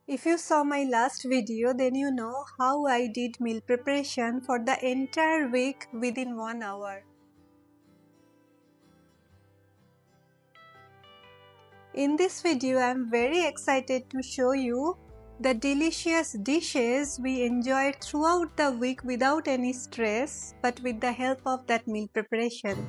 If you saw my last video, then you know how I did meal preparation for the entire week within 1 hour. In this video, I am very excited to show you the delicious dishes we enjoyed throughout the week without any stress, but with the help of that meal preparation.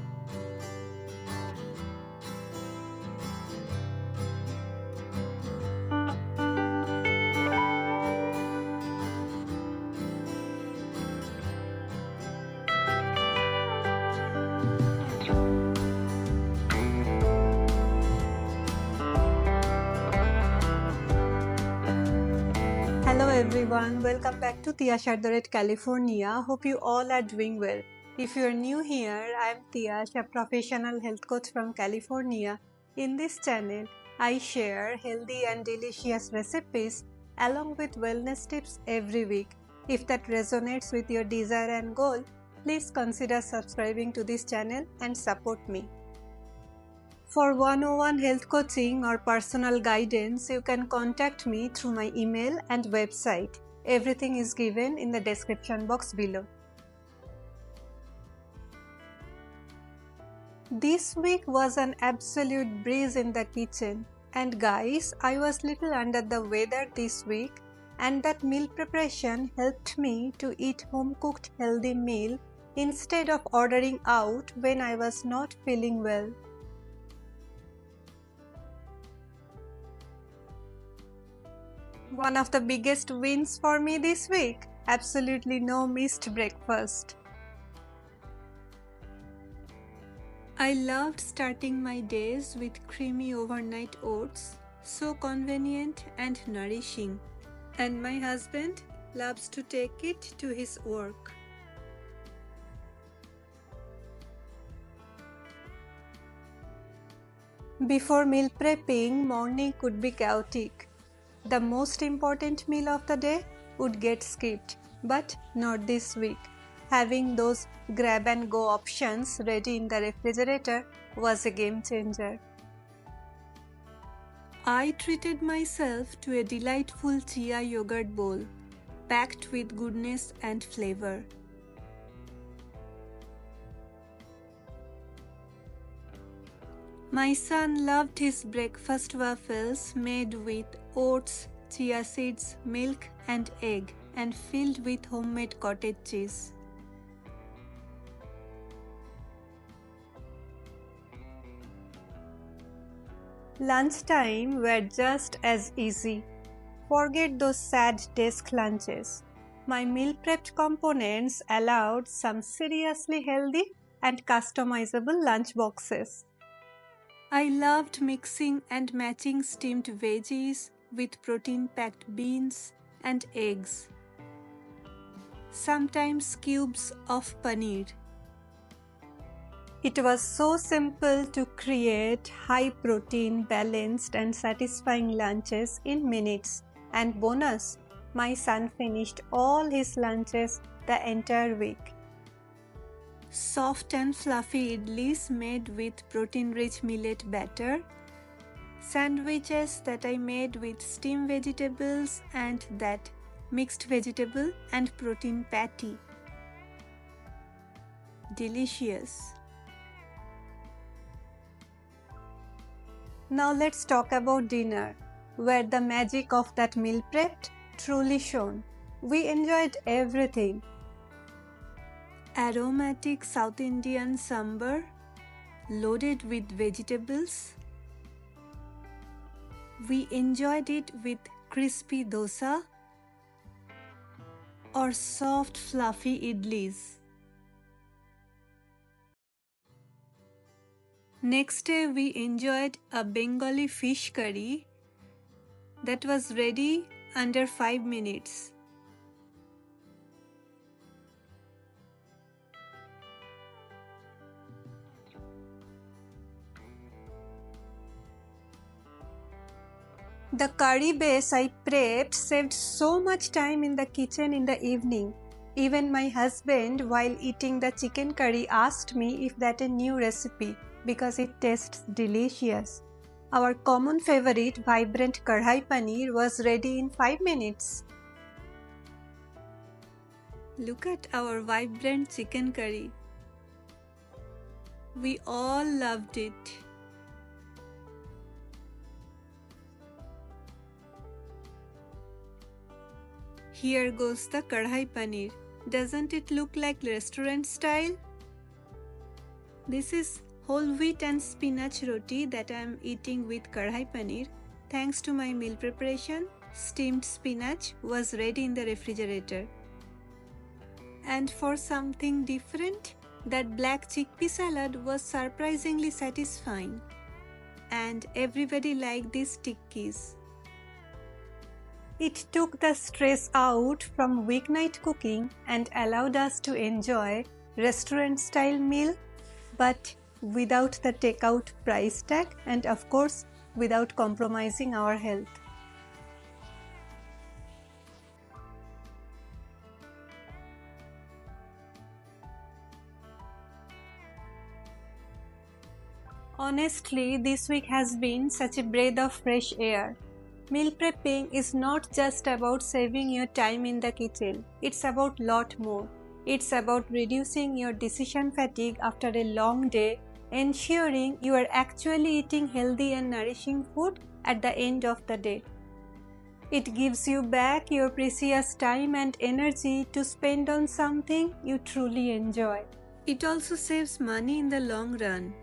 Hello everyone, welcome back to Tiash at California. Hope you all are doing well. If you are new here, I am Tiash, a professional health coach from California. In this channel, I share healthy and delicious recipes along with wellness tips every week. If that resonates with your desire and goal, please consider subscribing to this channel and support me. For one-on-one health coaching or personal guidance, you can contact me through my email and website. Everything is given in the description box below. This week was an absolute breeze in the kitchen. And guys, I was little under the weather this week, and that meal preparation helped me to eat home-cooked healthy meal instead of ordering out when I was not feeling well. One of the biggest wins for me this week, absolutely no missed breakfast. I loved starting my days with creamy overnight oats, so convenient and nourishing. And my husband loves to take it to his work. Before meal prepping, morning could be chaotic. The most important meal of the day would get skipped, but not this week. Having those grab and go options ready in the refrigerator was a game changer. I treated myself to a delightful chia yogurt bowl, packed with goodness and flavor. My son loved his breakfast waffles made with oats, chia seeds, milk and egg and filled with homemade cottage cheese. Lunchtime were just as easy. Forget those sad desk lunches. My meal prepped components allowed some seriously healthy and customizable lunch boxes. I loved mixing and matching steamed veggies with protein-packed beans and eggs. Sometimes cubes of paneer. It was so simple to create high-protein, balanced and satisfying lunches in minutes. And bonus, my son finished all his lunches the entire week. Soft and fluffy idlis made with protein-rich millet batter, sandwiches that I made with steamed vegetables and that mixed vegetable and protein patty. Delicious. Now let's talk about dinner, where the magic of that meal prepped truly shone. We enjoyed everything. Aromatic South Indian sambar loaded with vegetables. We enjoyed it with crispy dosa or soft fluffy idlis. Next day we enjoyed a Bengali fish curry that was ready under 5 minutes. The curry base I prepped saved so much time in the kitchen in the evening. Even my husband, while eating the chicken curry, asked me if that a new recipe because it tastes delicious. Our common favorite vibrant kadai paneer was ready in 5 minutes. Look at our vibrant chicken curry. We all loved it. Here goes the kadai paneer. Doesn't it look like restaurant style? This is whole wheat and spinach roti that I am eating with kadai paneer. Thanks to my meal preparation, steamed spinach was ready in the refrigerator. And for something different, that black chickpea salad was surprisingly satisfying. And everybody liked these tikkis. It took the stress out from weeknight cooking and allowed us to enjoy restaurant-style meal, but without the takeout price tag and of course without compromising our health. Honestly, this week has been such a breath of fresh air. Meal prepping is not just about saving your time in the kitchen, it's about lot more. It's about reducing your decision fatigue after a long day, ensuring you are actually eating healthy and nourishing food at the end of the day. It gives you back your precious time and energy to spend on something you truly enjoy. It also saves money in the long run.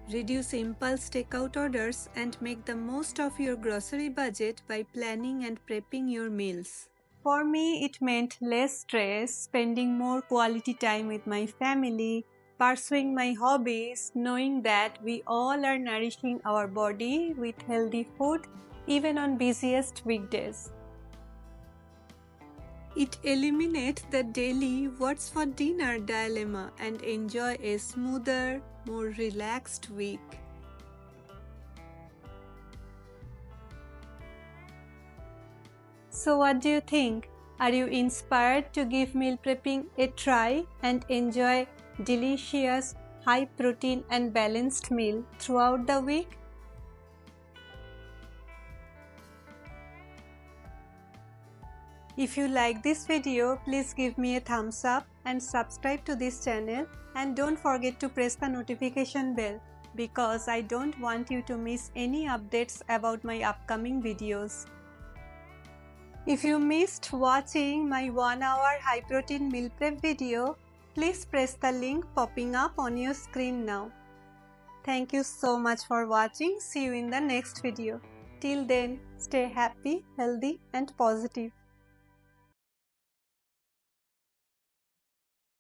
Reduce impulse takeout orders and make the most of your grocery budget by planning and prepping your meals. For me, it meant less stress, spending more quality time with my family, pursuing my hobbies, knowing that we all are nourishing our body with healthy food even on busiest weekdays. It eliminates the daily what's for dinner dilemma and enjoy a smoother, more relaxed week. So what do you think? Are you inspired to give meal prepping a try and enjoy delicious, high protein and balanced meal throughout the week? If you like this video, please give me a thumbs up and subscribe to this channel, and don't forget to press the notification bell because I don't want you to miss any updates about my upcoming videos. If you missed watching my 1-hour high protein meal prep video, please press the link popping up on your screen now. Thank you so much for watching. See you in the next video. Till then, stay happy, healthy and positive.